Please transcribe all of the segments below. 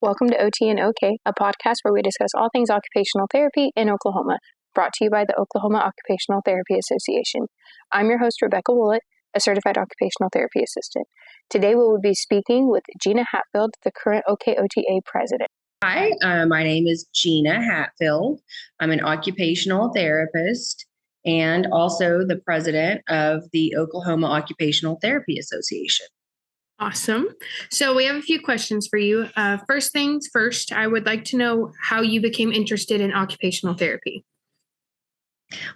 Welcome to OT and OK, a podcast where we discuss all things occupational therapy in Oklahoma, brought to you by the Oklahoma Occupational Therapy Association. I'm your host, Rebecca Willett, a certified occupational therapy assistant. Today we will be speaking with Gina Hatfield, the current OKOTA president. Hi, my name is Gina Hatfield. I'm an occupational therapist and also the president of the Oklahoma Occupational Therapy Association. Awesome. So we have a few questions for you. First things first, I would like to know how you became interested in occupational therapy.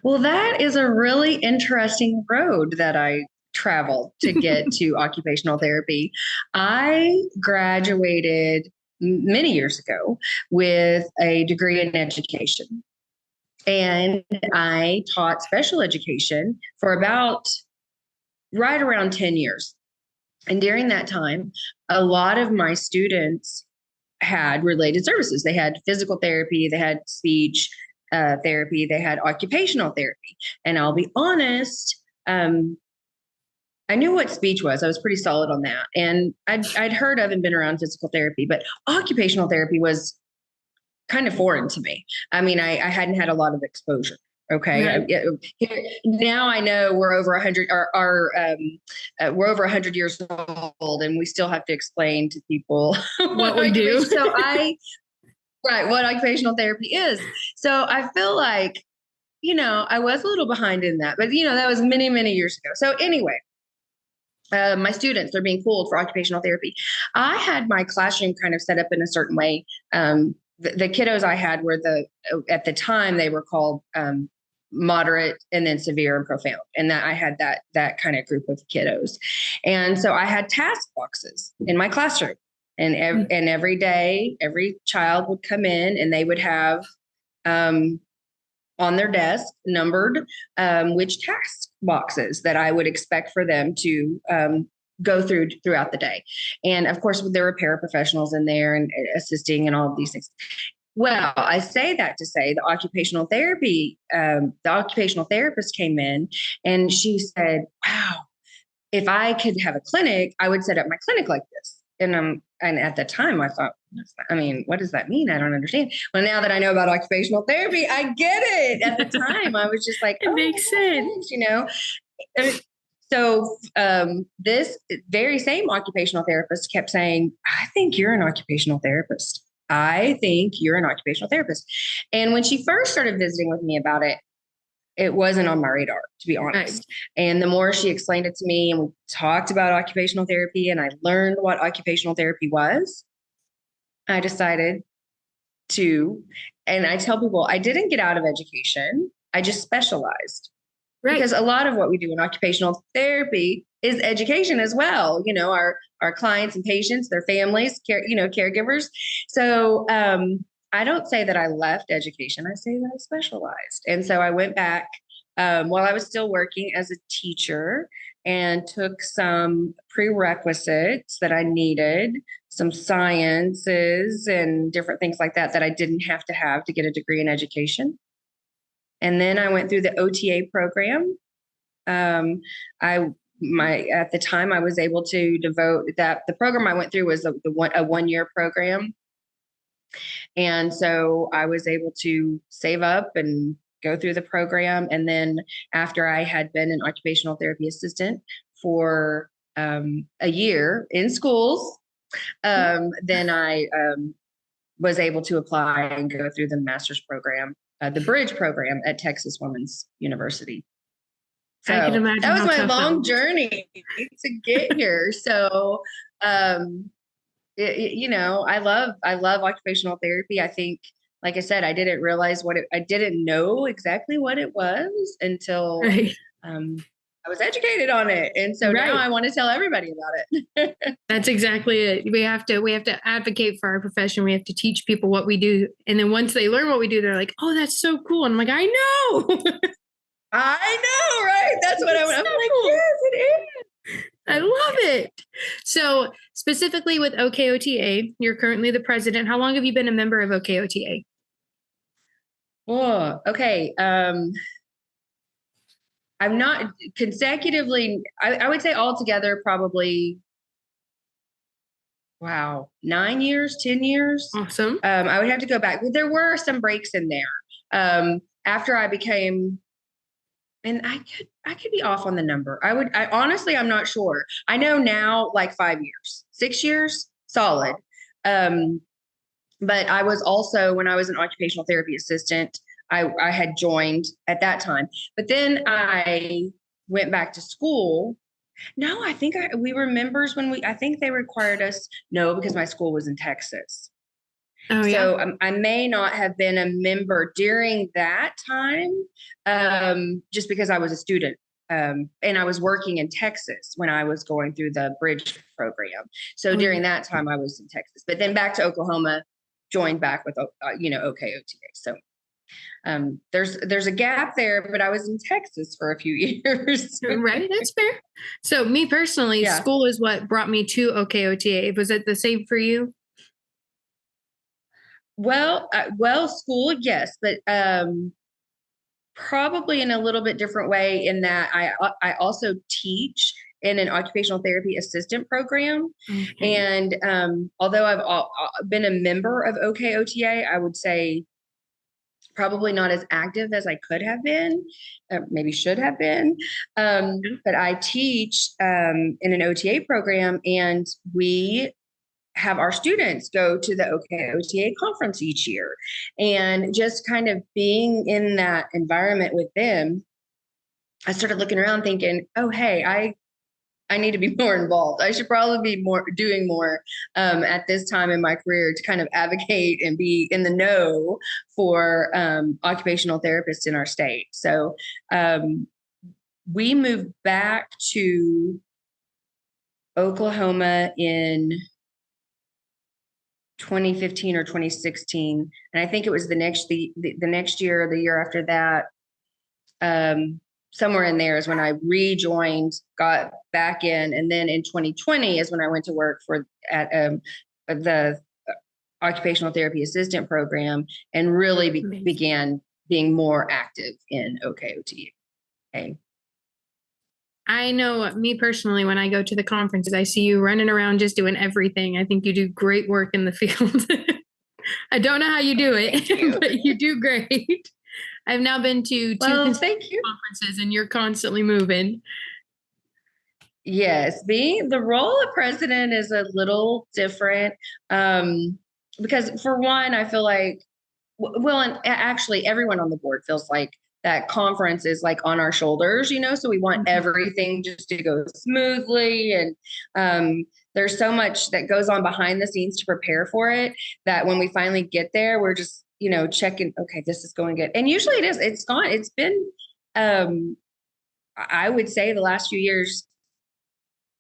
Well, that is a really interesting road that I traveled to get to occupational therapy. I graduated many years ago with a degree in education. And I taught special education for about right around 10 years. And during that time, a lot of my students had related services. They had physical therapy, they had speech therapy, they had occupational therapy. And I'll be honest, I knew what speech was. I was pretty solid on that. And I'd heard of and been around physical therapy, but occupational therapy was kind of foreign to me. I mean, I hadn't had a lot of exposure. Okay. Right. Now I know we're over 100. We're over 100 years old, and we still have to explain to people what we do. What occupational therapy is. So I feel like, I was a little behind in that, but that was many, many years ago. So anyway, my students, they're being pulled for occupational therapy. I had my classroom kind of set up in a certain way. The kiddos I had were at the time they were called moderate and then severe and profound. And that I had that kind of group of kiddos. And so I had task boxes in my classroom, and every day, every child would come in and they would have, on their desk numbered, which task boxes that I would expect for them to, go throughout the day. And of course, there were paraprofessionals in there and assisting and all of these things. Well, I say that to say the occupational therapist came in and she said, wow, if I could have a clinic, I would set up my clinic like this. And at the time I thought, what does that mean? I don't understand. Well, now that I know about occupational therapy, I get it. At the time, I was just like, it makes sense, So this very same occupational therapist kept saying, I think you're an occupational therapist. I think you're an occupational therapist. And when she first started visiting with me about it, it wasn't on my radar, to be honest. Right. And the more she explained it to me and we talked about occupational therapy and I learned what occupational therapy was, I decided to, and I tell people, I didn't get out of education. I just specialized. Right. Because a lot of what we do in occupational therapy is education as well. Our clients and patients, their families, caregivers. So I don't say that I left education. I say that I specialized. And so I went back while I was still working as a teacher and took some prerequisites that I needed, some sciences and different things like that I didn't have to get a degree in education. And then I went through the OTA program. At the time I was able to devote that. The program I went through was a 1-year program. And so I was able to save up and go through the program. And then after I had been an occupational therapy assistant for a year in schools, then I was able to apply and go through the master's program, the Bridge program at Texas Women's University. So I can imagine that was my long journey to get here. So, I love occupational therapy. I think, like I said, I didn't realize I didn't know exactly what it was until I was educated on it. And so now I want to tell everybody about it. That's exactly it. We have to advocate for our profession. We have to teach people what we do. And then once they learn what we do, they're like, oh, that's so cool. And I'm like, I know. I know, right? That's what I'm like, yes, it is. I love it. So specifically with OKOTA, you're currently the president. How long have you been a member of OKOTA? Oh, okay. I'm not consecutively, I would say altogether probably wow, 9 years, 10 years. Awesome. I would have to go back. There were some breaks in there. After I became, and I could be off on the number. I honestly, I'm not sure. I know now, like 5 years, 6 years, solid. Um, but I was also, when I was an occupational therapy assistant, I had joined at that time. But then I went back to school. No, I think we were members when I think they required us. No, because my school was in Texas. Oh, yeah. So I may not have been a member during that time, just because I was a student. And I was working in Texas when I was going through the bridge program. So during that time, I was in Texas. But then back to Oklahoma, joined back with, OKOTA. So there's a gap there, but I was in Texas for a few years. Right, that's fair. So me personally, school is what brought me to OKOTA. Was it the same for you? Well, school, yes, but probably in a little bit different way in that I also teach in an occupational therapy assistant program. Okay. And although I've been a member of OKOTA, I would say probably not as active as I could have been, maybe should have been. But I teach in an OTA program, and we have our students go to the OKOTA conference each year. And just kind of being in that environment with them, I started looking around thinking, oh, hey, I need to be more involved. I should probably be doing more at this time in my career to kind of advocate and be in the know for occupational therapists in our state. So we moved back to Oklahoma in 2015 or 2016. And I think it was the next year or the year after that, somewhere in there is when I rejoined, got back in. And then in 2020 is when I went to work at the occupational therapy assistant program and really began being more active in OKOTA. Okay. I know me personally, when I go to the conferences, I see you running around just doing everything. I think you do great work in the field. I don't know how you do it, but you do great. I've now been to two conferences, and you're constantly moving. Yes, being the role of president is a little different because, for one, I feel like, well, and actually everyone on the board feels like that conference is like on our shoulders, so we want everything just to go smoothly. And there's so much that goes on behind the scenes to prepare for it that when we finally get there, we're just, checking, okay, this is going good. And usually it's gone. It's been, I would say the last few years,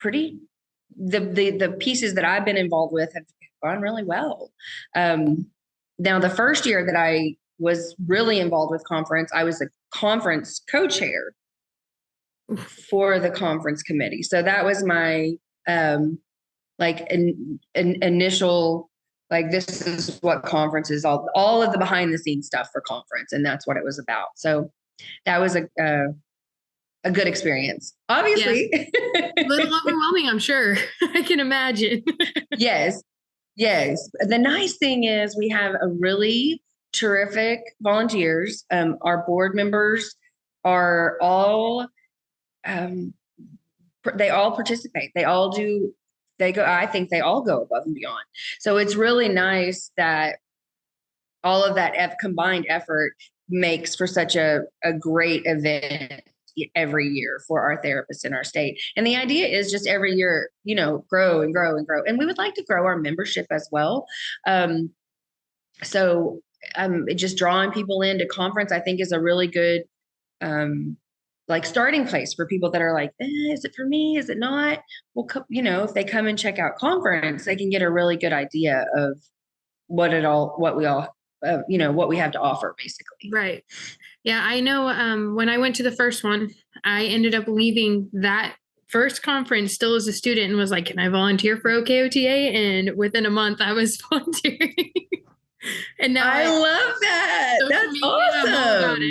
the pieces that I've been involved with have gone really well. Now, the first year that I was really involved with conference, I was a conference co-chair for the conference committee. So that was my initial, this is what conference is, all of the behind the scenes stuff for conference. And that's what it was about. So that was a good experience, obviously. Yes. A little overwhelming, I'm sure. I can imagine. Yes. The nice thing is we have a really terrific volunteers. Our board members are all, they all participate. They all do. I think they all go above and beyond. So it's really nice that all of that combined effort makes for such a great event every year for our therapists in our state. And the idea is just every year, grow and grow and grow. And we would like to grow our membership as well. So just drawing people into conference, I think, is a really good starting place for people that are like, is it for me? Is it not? Well, if they come and check out conference, they can get a really good idea of what we have to offer, basically. Right. Yeah, I know. When I went to the first one, I ended up leaving that first conference still as a student and was like, can I volunteer for OKOTA? And within a month I was volunteering. And now I love that. That's awesome.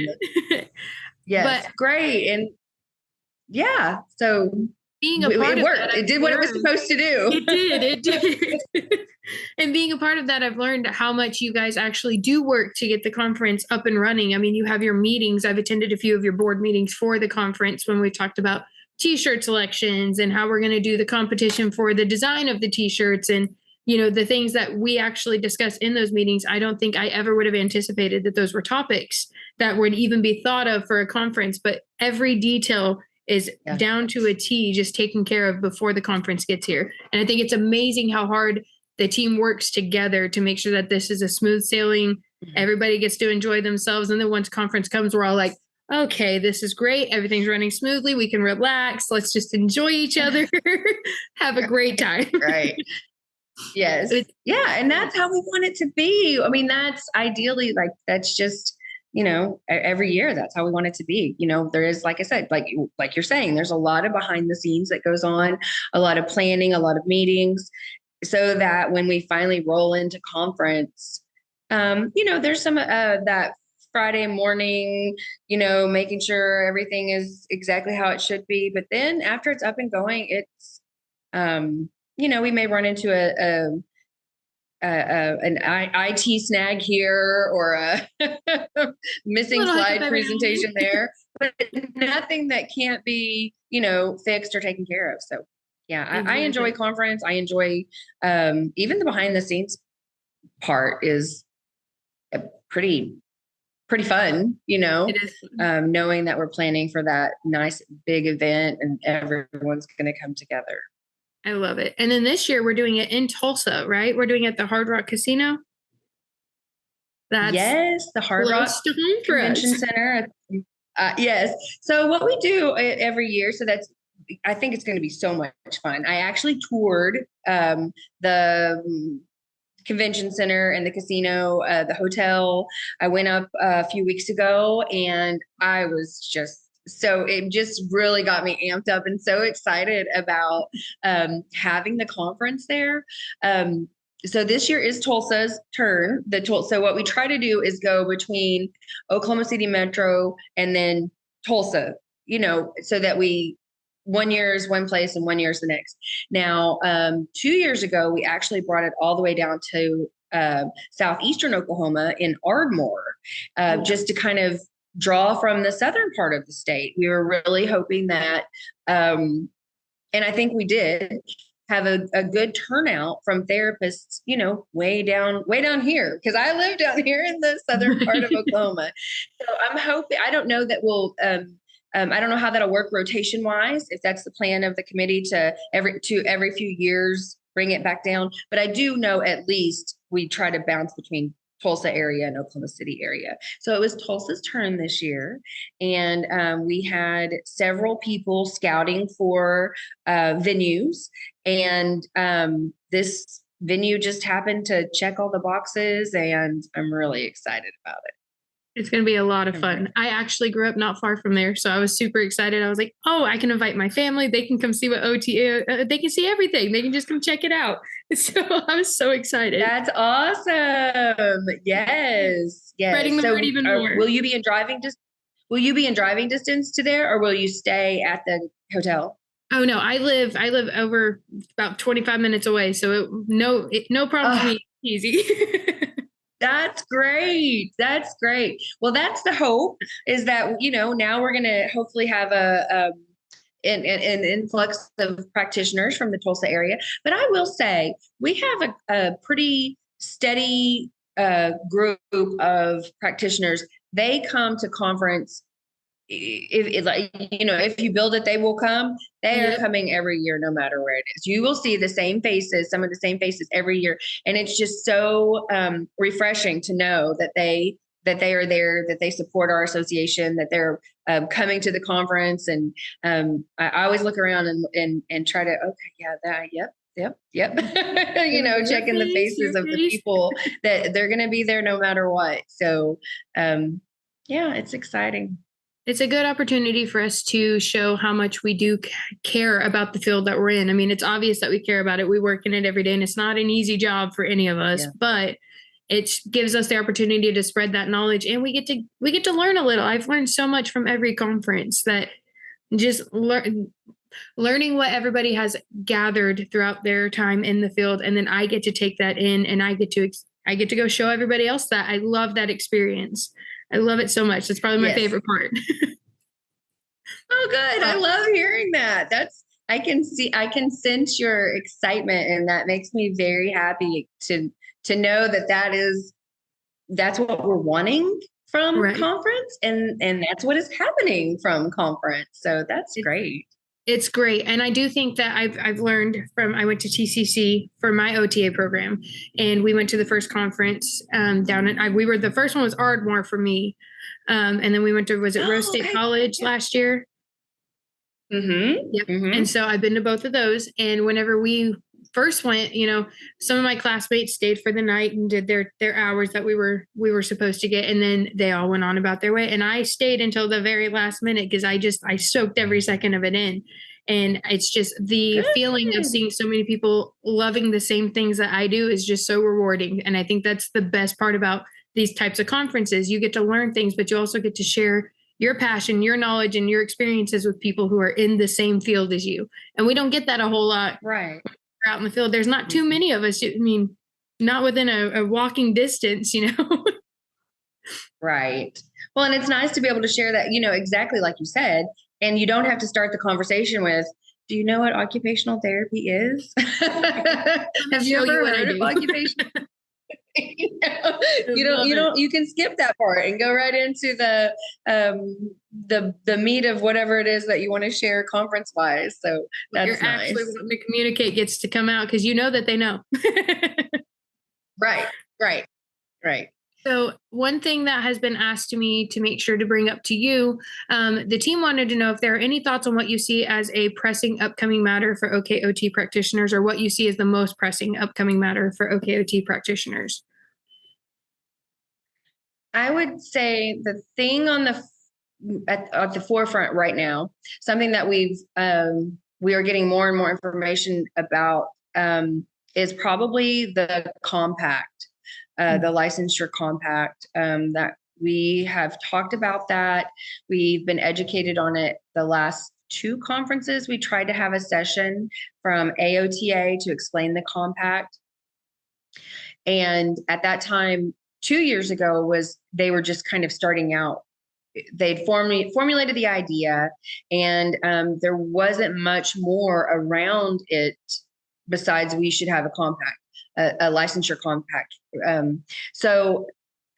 Yes, but, great. And yeah, so being a part it of worked. that, It did what it was supposed to do. It did. And being a part of that, I've learned how much you guys actually do work to get the conference up and running. I mean, you have your meetings. I've attended a few of your board meetings for the conference when we've talked about t-shirt selections and how we're going to do the competition for the design of the t-shirts and, the things that we actually discuss in those meetings. I don't think I ever would have anticipated that those were topics that would even be thought of for a conference, but every detail is down to a T, just taken care of before the conference gets here. And I think it's amazing how hard the team works together to make sure that this is a smooth sailing. Everybody gets to enjoy themselves. And then once conference comes, we're all like, okay, this is great. Everything's running smoothly. We can relax. Let's just enjoy each other. Have a great time. Right. Yes. Yeah. And that's how we want it to be. I mean, that's ideally that's just, every year, that's how we want it to be. There is, like I said, like you're saying, there's a lot of behind the scenes that goes on, a lot of planning, a lot of meetings, so that when we finally roll into conference, there's some that Friday morning, making sure everything is exactly how it should be. But then after it's up and going, it's, we may run into an IT snag here or a missing slide presentation there, but nothing that can't be, fixed or taken care of. So yeah, I enjoy conference. I enjoy, even the behind the scenes part is pretty fun, It is. Knowing that we're planning for that nice big event and everyone's going to come together. I love it. And then this year we're doing it in Tulsa, right? We're doing it at the Hard Rock Casino. Yes, the Hard Rock Convention Center. Yes. So what we do every year, I think it's going to be so much fun. I actually toured the convention center and the casino, the hotel. I went up a few weeks ago and I was it just really got me amped up and so excited about having the conference there. So this year is Tulsa's turn. So what we try to do is go between Oklahoma City Metro and then Tulsa, so that 1 year is one place and 1 year is the next. Now, 2 years ago, we actually brought it all the way down to southeastern Oklahoma in Ardmore, just to kind of draw from the southern part of the state. We were really hoping that, and I think we did have a good turnout from therapists, way down here, because I live down here in the southern part of Oklahoma. So I'm hoping, I don't know that we'll, I don't know how that'll work rotation wise, if that's the plan of the committee to every few years bring it back down. But I do know at least we try to bounce between Tulsa area and Oklahoma City area. So it was Tulsa's turn this year. And we had several people scouting for venues. And this venue just happened to check all the boxes. And I'm really excited about it. It's going to be a lot of fun. I actually grew up not far from there, so I was super excited. I was like, oh, I can invite my family. They can come see what OT is. They can see everything. They can just come check it out. So I was so excited. That's awesome. Yes. Spreading the word even more. Will you be in driving distance to there, or will you stay at the hotel? Oh no, I live over about 25 minutes away, so no problem for me. Easy. That's great. That's great. Well, that's the hope, is that, now we're going to hopefully have an influx of practitioners from the Tulsa area. But I will say we have a pretty steady group of practitioners. They come to conference. If you build it, they will come. They are coming every year, no matter where it is. You will see the same faces, some of the same faces every year. And it's just so refreshing to know that they are there, that they support our association, that they're coming to the conference. And I always look around and try to, yep. Checking the faces of the people that they're going to be there no matter what. So, it's exciting. It's a good opportunity for us to show how much we do care about the field that we're in. I mean, it's obvious that we care about it. We work in it every day, and it's not an easy job for any of us, but it gives us the opportunity to spread that knowledge, and we get to learn a little. I've learned so much from every conference that just Learning what everybody has gathered throughout their time in the field, and then I get to take that in, and I get to go show everybody else that. I love that experience. I love it so much. That's probably my favorite part. Oh, good. I love hearing that. I can sense your excitement, and that makes me very happy to know that's what we're wanting from conference, and that's what is happening from conference. So that's great. It's great. And I do think that I've learned I went to TCC for my OTA program, and we went to the first conference the first one was Ardmore for me. And then we went to, was it Rose State College last year? Mm-hmm. Yep. Mm-hmm. And so I've been to both of those. And whenever we first went, some of my classmates stayed for the night and did their hours that we were supposed to get. And then they all went on about their way. And I stayed until the very last minute because I soaked every second of it in. And it's just the feeling of seeing so many people loving the same things that I do is just so rewarding. And I think that's the best part about these types of conferences. You get to learn things, but you also get to share your passion, your knowledge, and your experiences with people who are in the same field as you. And we don't get that a whole lot out in the field. There's not too many of us. I mean, not within a walking distance, Right. Well, and it's nice to be able to share that, exactly like you said, and you don't have to start the conversation with, do you know what occupational therapy is? Have you ever heard of occupational? You can skip that part and go right into the meat of whatever it is that you want to share conference wise. So that's nice. Actually wanting to communicate gets to come out because you know that they know. Right. So one thing that has been asked to me to make sure to bring up to you, the team wanted to know if there are any thoughts on what you see as a pressing upcoming matter for OKOT practitioners, or what you see as the most pressing upcoming matter for OKOT practitioners. I would say the thing at the forefront right now, something that we are getting more and more information about, is probably the compact, the licensure compact, that we have talked about that. We've been educated on it the last 2 conferences. We tried to have a session from AOTA to explain the compact. And at that time, 2 years ago, they were just kind of starting out. They'd formulated the idea, and there wasn't much more around it besides we should have a compact, a licensure compact. So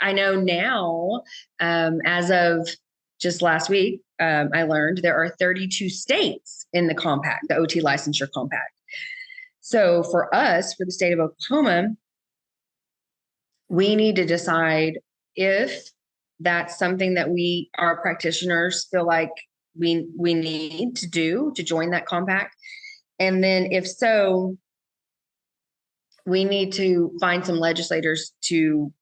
I know now, as of just last week, I learned there are 32 states in the compact, the OT licensure compact. So for us, for the state of Oklahoma, we need to decide if that's something that our practitioners feel like we need to do to join that compact. And then if so, we need to find some legislators to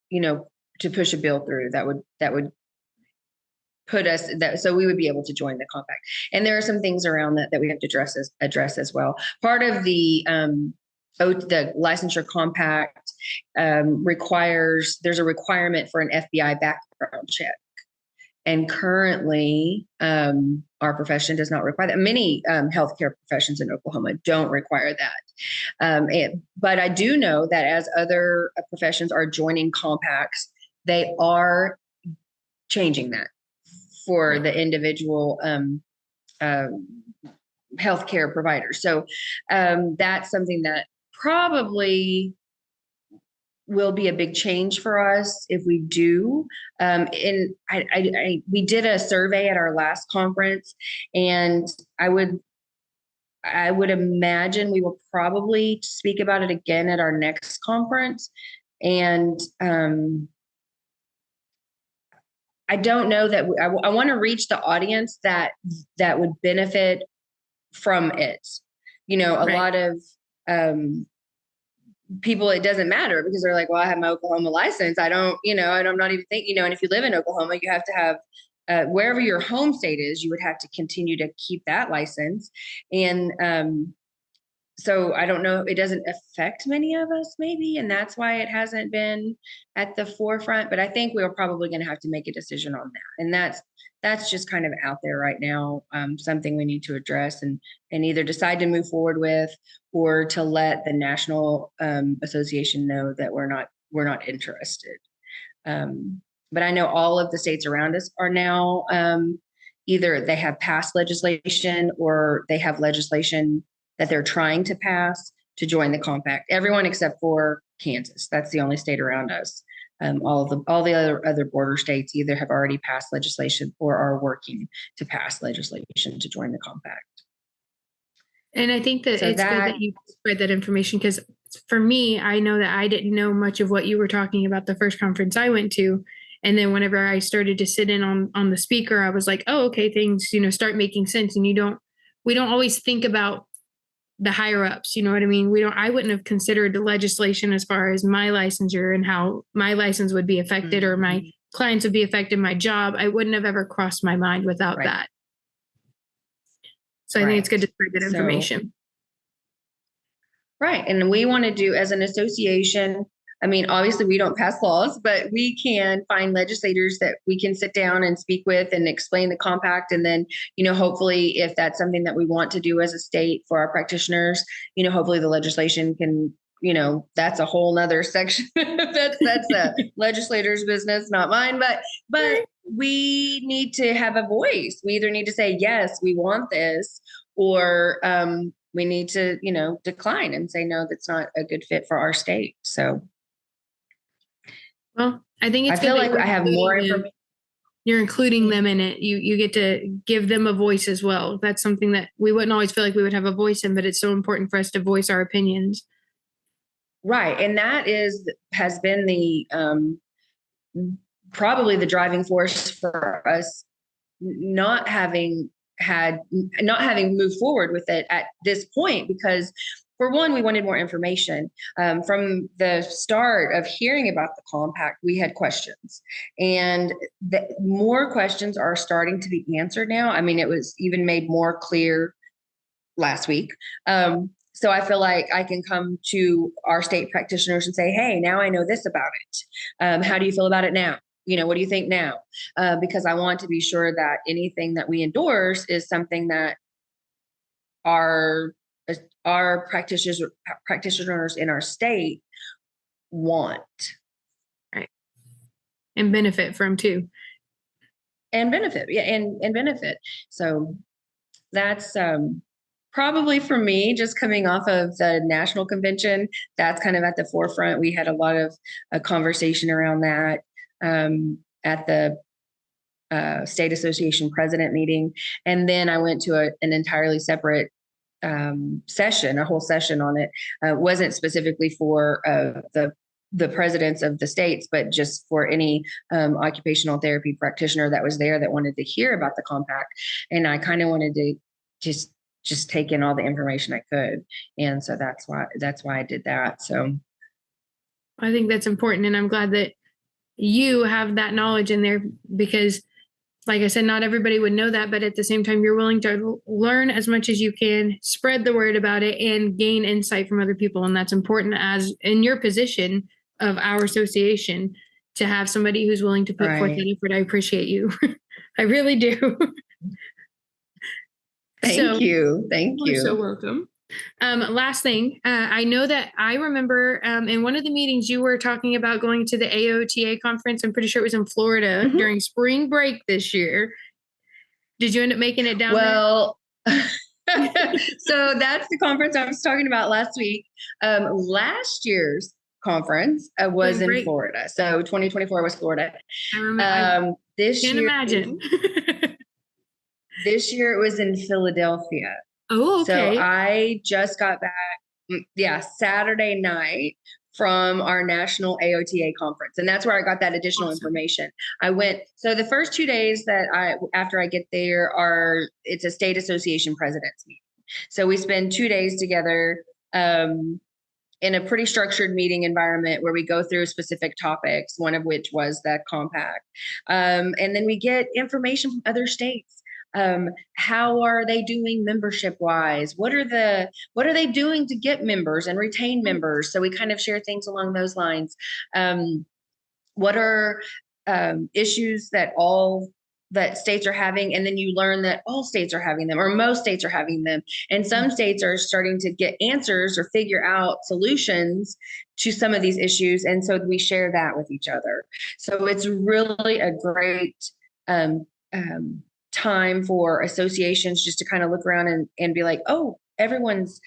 push a bill through that would put us so we would be able to join the compact. And there are some things around that we have to address as well. Part of the licensure compact there's a requirement for an FBI background check. And currently, our profession does not require that. Many healthcare professions in Oklahoma don't require that. But I do know that as other professions are joining compacts, they are changing that for the individual healthcare providers. So that's something that probably will be a big change for us if we do. We did a survey at our last conference, and I would imagine we will probably speak about it again at our next conference. And I don't know that I want to reach the audience that would benefit from it. A lot of people, it doesn't matter because they're like, well, I have my Oklahoma license. I don't, I'm not even thinking, and if you live in Oklahoma, you have to have, wherever your home state is, you would have to continue to keep that license. And so I don't know, it doesn't affect many of us maybe, and that's why it hasn't been at the forefront, but I think we're probably going to have to make a decision on that. And that's just kind of out there right now, something we need to address and either decide to move forward with, or to let the National Association know that we're not interested. But I know all of the states around us are now either they have passed legislation or they have legislation that they're trying to pass to join the compact. Everyone except for Kansas. That's the only state around us. All the other border states either have already passed legislation or are working to pass legislation to join the compact. And I think that it's good that you spread that information, because for me, I know that I didn't know much of what you were talking about the first conference I went to. And then whenever I started to sit in on the speaker, I was like, oh, okay, things, start making sense. And we don't always think about the higher ups, you know what I mean? I wouldn't have considered the legislation as far as my licensure and how my license would be affected, or my clients would be affected, my job. I wouldn't have ever crossed my mind without that. So I think it's good to spread that information. Right. And we want to do, as an association, I mean, obviously we don't pass laws, but we can find legislators that we can sit down and speak with and explain the compact. And then, hopefully if that's something that we want to do as a state for our practitioners, hopefully the legislation can, that's a whole nother section. that's a legislator's business, not mine, but we need to have a voice. We either need to say, yes, we want this, or we need to, decline and say, no, that's not a good fit for our state. So. Well, I think it's I feel like I have more information. You're including them in it. You get to give them a voice as well. That's something that we wouldn't always feel like we would have a voice in, but it's so important for us to voice our opinions. Right. And that has been the probably the driving force for us not having moved forward with it at this point, because for one, we wanted more information. From the start of hearing about the compact, we had questions, and more questions are starting to be answered now. I mean, it was even made more clear last week. So I feel like I can come to our state practitioners and say, hey, now I know this about it. How do you feel about it now? What do you think now? Because I want to be sure that anything that we endorse is something that our practitioners in our state want. Right. And benefit from too. And benefit. Yeah. And benefit. So that's probably for me, just coming off of the national convention, that's kind of at the forefront. We had a lot of conversation around that at the state association president meeting. And then I went to an entirely separate session, a whole session on it. Wasn't specifically for the presidents of the states, but just for any occupational therapy practitioner that was there that wanted to hear about the compact. And I kind of wanted to just take in all the information I could. And so that's why I did that. So I think that's important. And I'm glad that you have that knowledge in there, because like I said, not everybody would know that, but at the same time, you're willing to learn as much as you can, spread the word about it, and gain insight from other people. And that's important, as in your position of our association, to have somebody who's willing to put forth that effort. I appreciate you. I really do. Thank you. You're so welcome. Last thing, I know that I remember in one of the meetings you were talking about going to the AOTA conference. I'm pretty sure it was in Florida during spring break this year. Did you end up making it down there? Well, so that's the conference I was talking about last week. Last year's conference was in Florida. So 2024 was Florida. I remember. This can't year, imagine. This year it was in Philadelphia. Oh, okay. So I just got back, Saturday night from our national AOTA conference. And that's where I got that additional information. I went, so the first 2 days after I get there it's a state association president's meeting. So we spend 2 days together in a pretty structured meeting environment where we go through specific topics, one of which was that compact. And then we get information from other states. How are they doing membership wise? What are they doing to get members and retain members? So we kind of share things along those lines. What are issues that states are having, and then you learn that all states are having them, or most states are having them, and some states are starting to get answers or figure out solutions to some of these issues, and so we share that with each other. So it's really a great time for associations just to kind of look around and be like, oh, everyone's,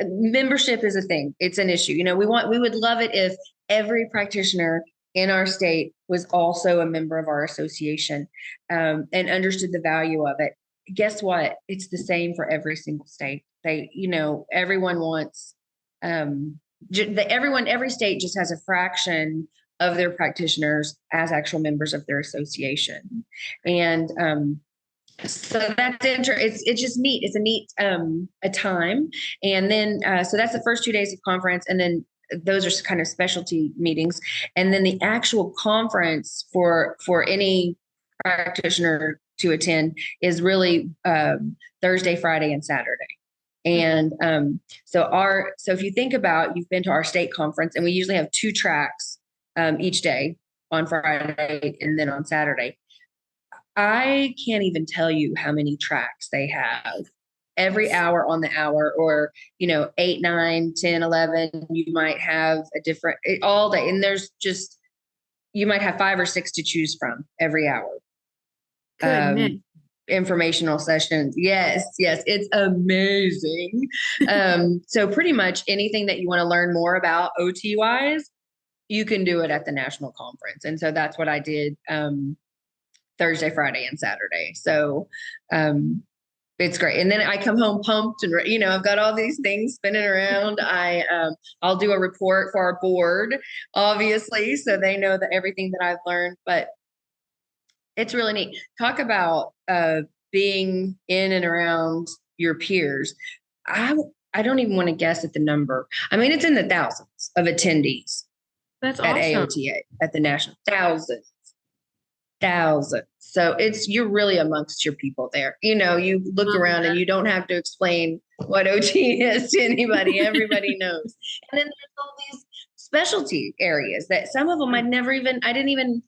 membership is a thing. It's an issue. We would love it if every practitioner in our state was also a member of our association, and understood the value of it. Guess what? It's the same for every single state. Everyone wants, every state just has a fraction of their practitioners as actual members of their association. And so that's it's just neat. It's a neat a time. And then so that's the first 2 days of conference, and then those are kind of specialty meetings. And then the actual conference for any practitioner to attend is really Thursday, Friday, and Saturday. And so if you think about, you've been to our state conference, and we usually have 2 tracks each day, on Friday and then on Saturday. I can't even tell you how many tracks they have. Every hour on the hour, or 8, 9, 10, 11, you might have a different all day. And there's just, you might have 5 or 6 to choose from every hour. Informational sessions. Yes, it's amazing. So pretty much anything that you want to learn more about OT wise, you can do it at the national conference. And so that's what I did Thursday, Friday, and Saturday. So it's great. And then I come home pumped, and I've got all these things spinning around. I'll do a report for our board, obviously, so they know that everything that I've learned. But it's really neat. Talk about being in and around your peers. I don't even want to guess at the number. I mean, it's in the thousands of attendees. That's at awesome. AOTA, at the national. Thousands. So you're really amongst your people there. You look around and you don't have to explain what OT is to anybody. Everybody knows. And then there's all these specialty areas that some of them I didn't even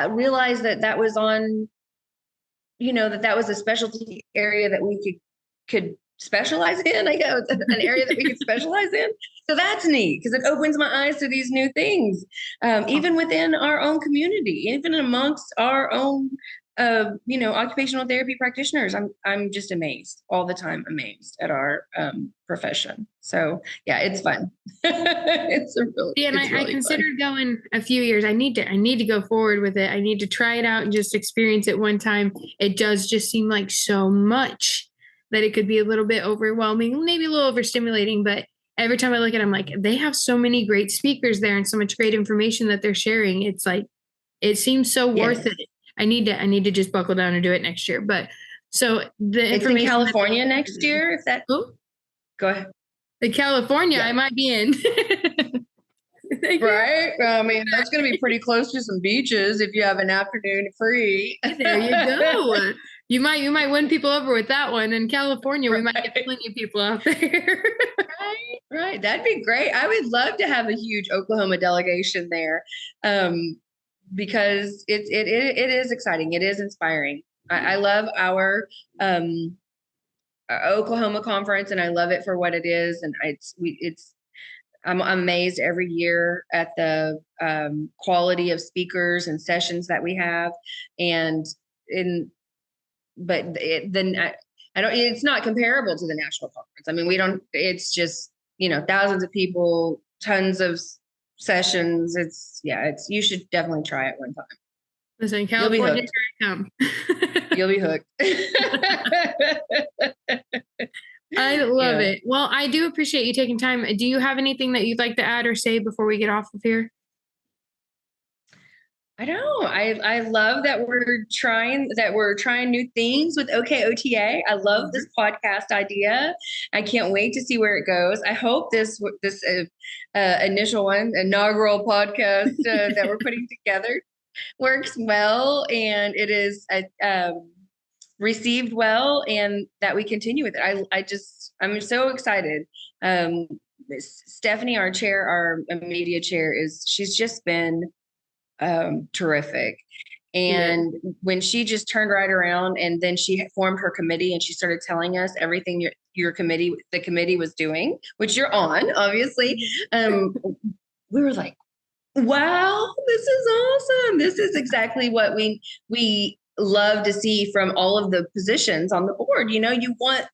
realize that was on, that was a specialty area that we could specialize in. I guess an area that we could specialize in. So that's neat, because it opens my eyes to these new things, even within our own community, even amongst our own, occupational therapy practitioners. I'm just amazed all the time, amazed at our profession. So yeah, it's fun. I considered going a few years. I need to go forward with it. I need to try it out and just experience it one time. It does just seem like so much that it could be a little bit overwhelming, maybe a little overstimulating, but every time I look at it, I'm like, they have so many great speakers there and so much great information that they're sharing. It's like, it seems so worth it. I need to just buckle down and do it next year. But so it's in California next year. If that, go ahead. The California, I might be in. Right? I mean, that's going to be pretty close to some beaches if you have an afternoon free. There you go. You might win people over with that one. In California, we might get plenty of people out there. Right. That'd be great. I would love to have a huge Oklahoma delegation there, because it is exciting. It is inspiring. I love our Oklahoma conference, and I love it for what it is. And I'm amazed every year at the quality of speakers and sessions that we have, it's not comparable to the national conference. I mean, it's just, thousands of people, tons of sessions. You should definitely try it one time. Listen, California, here I come. You'll be hooked. I love it. Well, I do appreciate you taking time. Do you have anything that you'd like to add or say before we get off of here? I don't. I love that we're trying new things with OKOTA. I love this podcast idea. I can't wait to see where it goes. I hope this inaugural podcast that we're putting together works well, and it is received well, and that we continue with it. I'm so excited. Stephanie, our chair, our media chair, she's just been terrific. And when she just turned right around, and then she formed her committee, and she started telling us everything the committee was doing, which you're on, obviously. We were like, wow, this is awesome. This is exactly what we love to see from all of the positions on the board. You want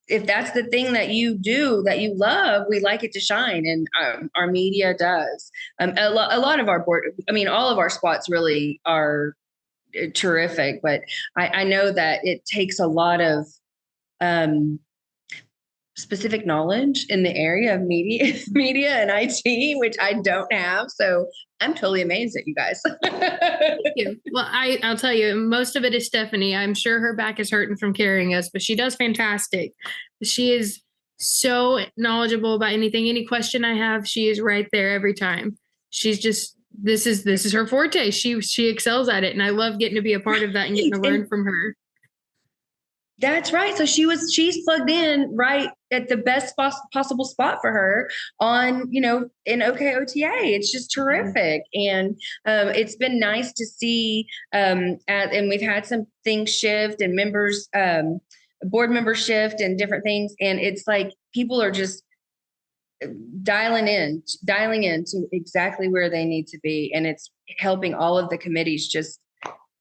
if that's the thing that you do that you love, we like it to shine, and our media does. A lot of our board, all of our spots really are terrific, but I know that it takes a lot of specific knowledge in the area of media and IT, which I don't have. So I'm totally amazed at you guys. Thank you. Well, I'll tell you, most of it is Stephanie. I'm sure her back is hurting from carrying us, but she does fantastic. She is so knowledgeable about anything. Any question I have, she is right there every time. She's just, this is her forte. She excels at it. And I love getting to be a part of that and getting to learn from her. That's right. So she's plugged in right at the best possible spot for her on, in OKOTA. It's just terrific. And it's been nice to see, and we've had some things shift, and board members shift, and different things. And it's like people are just dialing in to exactly where they need to be. And it's helping all of the committees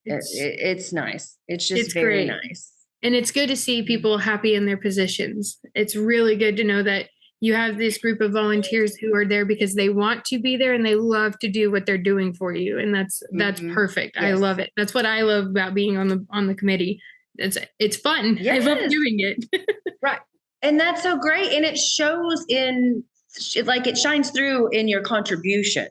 it's nice. It's just very nice. And it's good to see people happy in their positions. It's really good to know that you have this group of volunteers who are there because they want to be there and they love to do what they're doing for you. And that's perfect. Yes. I love it. That's what I love about being on the committee. It's fun. Yes. I love doing it. Right. And that's so great. And it shows it shines through in your contributions.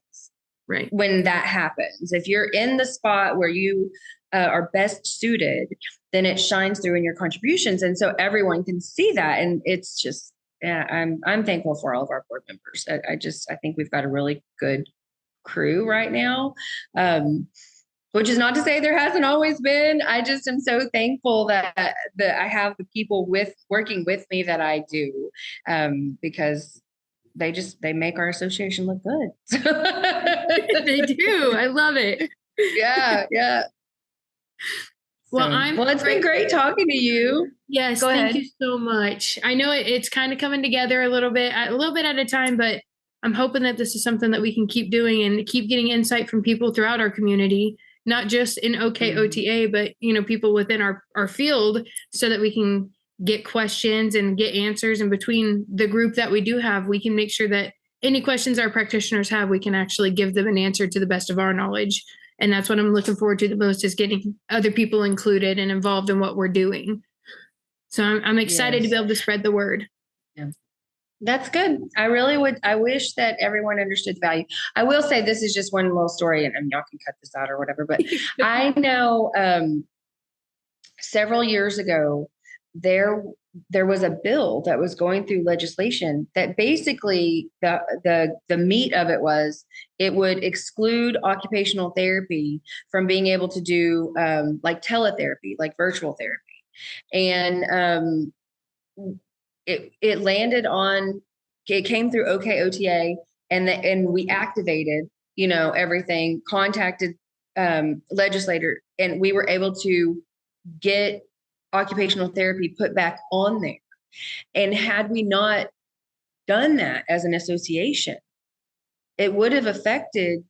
Right. When that happens, if you're in the spot where you are best suited, then it shines through in your contributions. And so everyone can see that. And it's just, I'm thankful for all of our board members. I think we've got a really good crew right now. Which is not to say there hasn't always been. I just am so thankful that I have the people working with me that I do, because they make our association look good. They do. I love it. Yeah. Well, it's been great talking to you. Yes, thank you so much. I know it's kind of coming together a little bit at a time, but I'm hoping that this is something that we can keep doing and keep getting insight from people throughout our community, not just in OKOTA, but people within our field, so that we can get questions and get answers. And between the group that we do have, we can make sure that any questions our practitioners have, we can actually give them an answer to the best of our knowledge. And that's what I'm looking forward to the most, is getting other people included and involved in what we're doing. So I'm excited to be able to spread the word. Yeah. That's good. I wish that everyone understood the value. I will say, this is just one little story, and y'all can cut this out or whatever, but I know several years ago, there was a bill that was going through legislation that basically the meat of it was it would exclude occupational therapy from being able to do like teletherapy, like virtual therapy. And it landed on, it came through OKOTA, and we activated, everything, contacted legislator, and we were able to get occupational therapy put back on there. And had we not done that as an association, it would have affected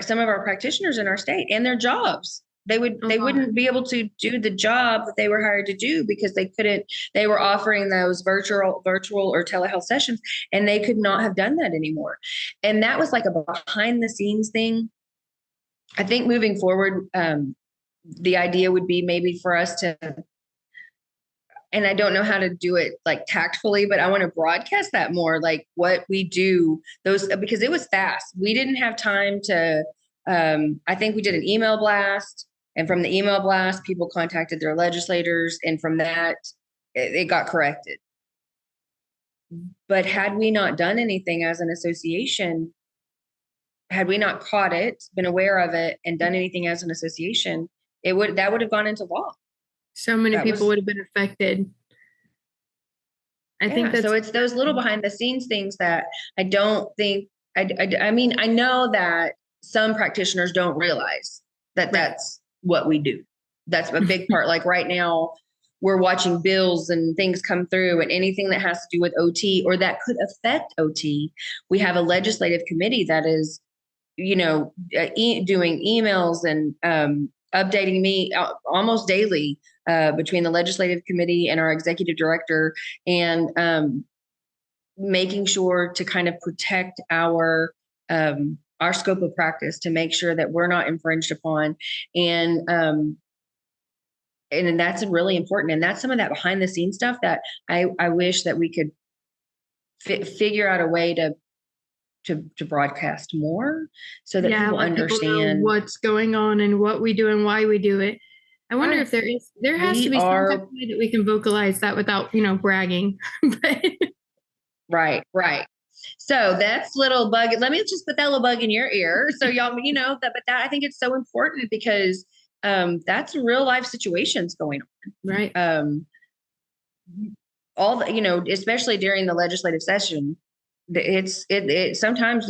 some of our practitioners in our state and their jobs. They wouldn't be able to do the job that they were hired to do, because they were offering those virtual or telehealth sessions, and they could not have done that anymore. And that was like a behind the scenes thing. I think moving forward, the idea would be maybe for us to, and I don't know how to do it like tactfully, but I want to broadcast that more, like what we do, because it was fast. We didn't have time to, I think we did an email blast, and from the email blast, people contacted their legislators, and from that, it got corrected. But had we not done anything as an association, had we not caught it, been aware of it, and done anything as an association, that would have gone into law. So many people would have been affected. I think so it's those little behind the scenes things that I don't think, I mean, I know that some practitioners don't realize that that's what we do. That's a big part. Like right now, we're watching bills and things come through, and anything that has to do with OT or that could affect OT. We have a legislative committee that is, doing emails and updating me almost daily between the legislative committee and our executive director, and making sure to kind of protect our scope of practice, to make sure that we're not infringed upon. And that's really important. And that's some of that behind the scenes stuff that I wish that we could figure out a way to broadcast more, so that people understand what's going on and what we do and why we do it. I wonder if there has to be some type of way that we can vocalize that without, bragging. Right. So that's little bug. Let me just put that little bug in your ear. So y'all, but that I think it's so important, because that's real life situations going on. Right. All the, especially during the legislative session, it sometimes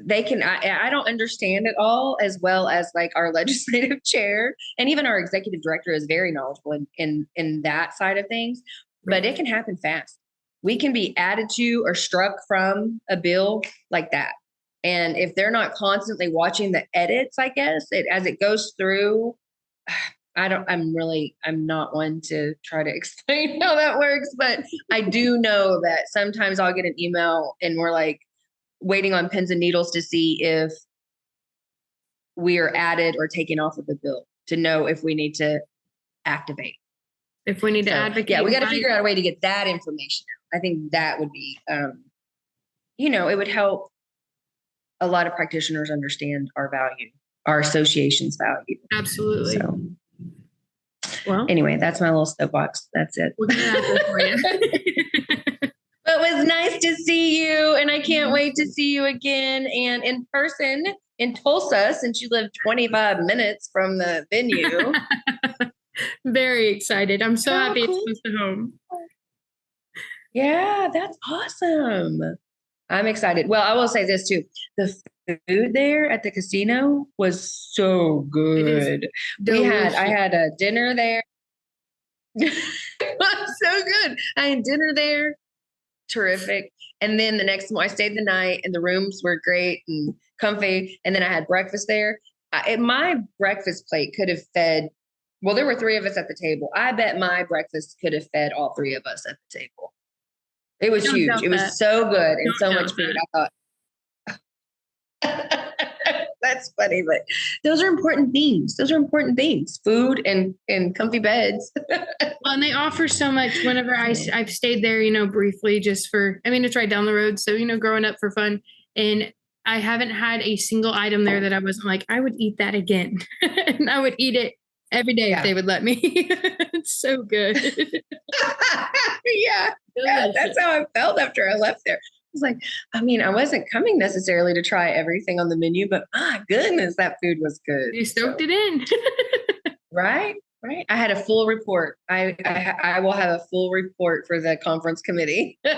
they can, I don't understand it all as well as like our legislative chair, and even our executive director is very knowledgeable in that side of things, but it can happen fast. We can be added to or struck from a bill like that. And if they're not constantly watching the edits, I guess as it goes through, I'm not one to try to explain how that works, but I do know that sometimes I'll get an email and we're like waiting on pins and needles to see if we are added or taken off of the bill, to know if we need to activate. If we need to advocate. Yeah, we got to figure out a way to get that information out. I think that would be, it would help a lot of practitioners understand our value, our association's value. Absolutely. So. Well, anyway, that's my little soapbox. That's it. We're gonna have this for you. It was nice to see you, and I can't wait to see you again and in person in Tulsa, since you live 25 minutes from the venue. Very excited. I'm so happy it's close to home. Yeah, that's awesome. I'm excited. Well, I will say this too. The food there at the casino was so good. I had a dinner there. It was so good. I had dinner there. Terrific. And then the next morning I stayed the night, and the rooms were great and comfy. And then I had breakfast there. My breakfast plate could have fed, well, there were 3 of us at the table. I bet my breakfast could have fed all 3 of us at the table. It was huge. It was so good and so much food. I thought, that's funny, but those are important things. Food and comfy beds. Well, and they offer so much. Whenever I've stayed there, briefly, just it's right down the road. So, growing up for fun, and I haven't had a single item there that I wasn't like, I would eat that again. And I would eat it every day if they would let me. It's so good. Yeah, that's how I felt after I left there. I was like, I wasn't coming necessarily to try everything on the menu, but my goodness, that food was good. You soaked it in. Right. I had a full report. I will have a full report for the conference committee. Oh,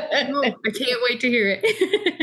I can't wait to hear it.